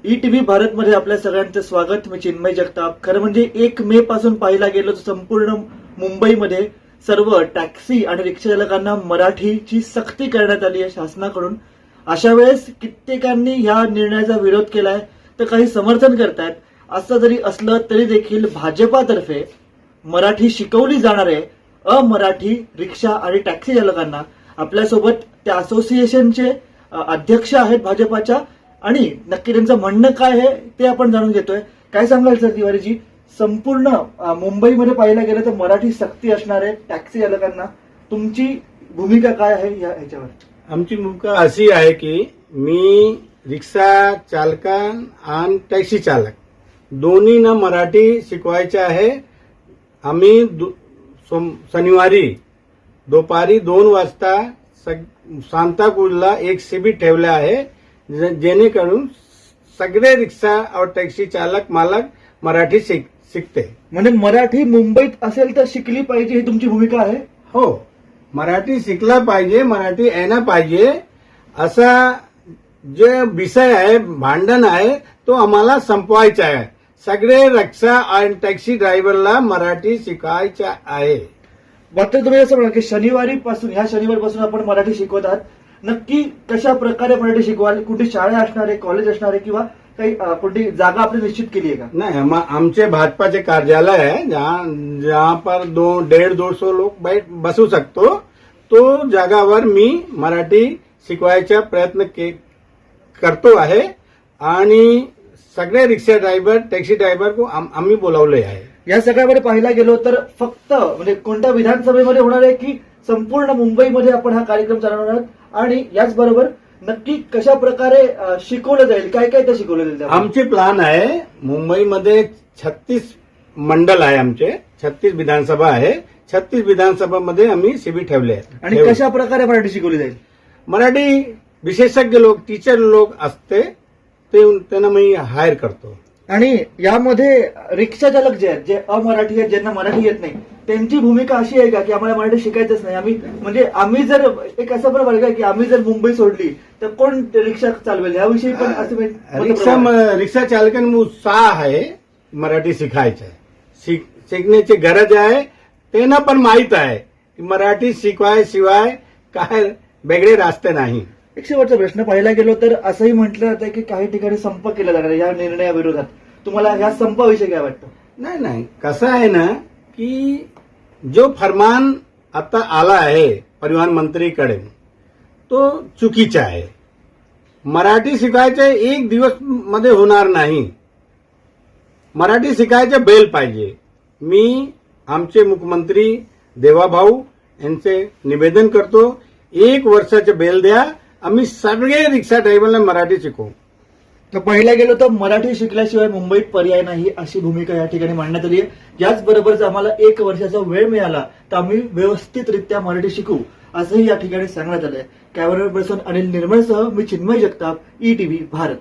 ETV भारतमध्ये आपल्या सगळ्यांचं स्वागत. मी चिन्मय जगताप. खरं म्हणजे 1 मे पासून पाहिला गेलो तर संपूर्ण मुंबईमध्ये सर्व टॅक्सी आणि रिक्षा चालकांना मराठीची सक्ती करण्यात आली आहे शासनाकडून. अशा वेळेस कित्येकांनी ह्या निर्णयाचा विरोध केलाय तर काही समर्थन करतायत. असं जरी असलं तरी देखील भाजपातर्फे मराठी शिकवली जाणार आहे अमराठी रिक्षा आणि टॅक्सी चालकांना. आपल्यासोबत त्या असोसिएशनचे अध्यक्ष आहेत भाजपाच्या आणि नक्की त्यांचं म्हणणं काय आहे ते आपण जाणून घेतोय. काय सांगाल सर तिवारीजी, संपूर्ण मुंबईमध्ये पाहिलं गेलं तर मराठी सक्ती असणार आहे टॅक्सी चालकांना, तुमची भूमिका काय आहे ह्याच्यावर? आमची भूमिका अशी आहे की मी रिक्षा चालकां आणि टॅक्सी चालक दोन्हींना मराठी शिकवायचे आहे. आम्ही शनिवारी दुपारी 2 वाजता सांताक्रूजला एक शिबिर ठेवले आहे जेणेकरून सगळे रिक्षा और टॅक्सी चालक मालक मराठी शिकते. म्हणजे मराठी मुंबईत असेल तर शिकली पाहिजे ही तुमची भूमिका आहे? हो, मराठी शिकला पाहिजे, मराठी यायला पाहिजे. असा जे विषय आहे, भांडण आहे, तो आम्हाला संपवायचा आहे. सगळे रिक्षा आणि टॅक्सी ड्रायव्हरला मराठी शिकायचं आहे. मात्र तुम्ही असं म्हणा की ह्या शनिवारपासून आपण मराठी शिकवत आहात. नक्की कशा प्रकारे मराठी शिकवाल? कुठे शाळा असणार आहे, कॉलेज असणार आहे किंवा काही कोणती जागा आपली निश्चित केली आहे का? नाही, आमचे भाजपाचे कार्यालय है जहाँ पर 150-200 लोग बसू सकतो. तो जागावर मी मराठी शिकवायचा प्रयत्न करतो आहे आणि सगळे रिक्षा ड्रायव्हर टॅक्सी ड्रायव्हर को आम्ही बोलावले आहे. या सगळ्यामध्ये पाहायला गेलो तर फक्त म्हणजे कोणत्या विधानसभेमध्ये होणार आहे की संपूर्ण मुंबईमध्ये आपण हा कार्यक्रम चालवणार आहोत? आणि याचबरोबर नक्की कशा प्रकारे शिकवलं जाईल, काय काय ते शिकवलं जाईल? आमचे प्लान आहे, मुंबईमध्ये 36 मंडल आहे, आमचे 36 विधानसभा आहे. 36 विधानसभामध्ये आम्ही शिबिर ठेवले आहे. आणि कशा प्रकारे मराठी शिकवली जाईल? मराठी विशेषज्ञ लोक, टीचर लोक असते त्यांना मी हायर करतो. आणि यामध्ये रिक्षा चालक जे आहेत, जे अमराठी आहेत, ज्यांना मराठी येत नाही, त्यांची भूमिका अशी आहे का की आम्हाला मराठी शिकायचंच नाही, आम्ही जर एक असं पण वर्ग आहे की आम्ही जर मुंबई सोडली तर कोण रिक्षा चालवेल, याविषयी पण असं रिक्षा चालकांना उत्साह आहे मराठी शिकायचं, शिकण्याची गरज आहे. त्यांना पण माहित आहे की मराठी शिकवायशिवाय काय वेगळे रास्ते नाही. एक शेवटचा प्रश्न पाहायला गेलो तर असंही म्हटलं जातं की काही ठिकाणी संप केला जाणार या निर्णयाविरोधात. तुम्हाला या संपाविषयी काय वाटतं? नाही, कसं आहे ना की जो फरमान आता आला आहे परिवहन मंत्रीकडे तो चुकीचा आहे. मराठी शिकायचं 1 दिवस मध्ये होणार नाही. मराठी शिकायचं बेल पाहिजे. मी आमचे मुख्यमंत्री देवाभाऊ यांचे निवेदन करतो, 1 वर्षाचे बेल द्या. आम्ही सगळे रिक्षा ड्रायव्हरला मराठी शिकवू. तर पाहिला गेलो तर मराठी शिकल्याशिवाय मुंबईत पर्याय नाही अशी भूमिका या ठिकाणी मांडण्यात आली आहे. याचबरोबर जर आम्हाला 1 वर्षाचा वेळ मिळाला तर आम्ही व्यवस्थितरित्या मराठी शिकू असंही या ठिकाणी सांगण्यात आलंय. कॅमेरा पर्सन अनिल निर्मळसह मी चिन्मय जगताप, ईटीव्ही भारत.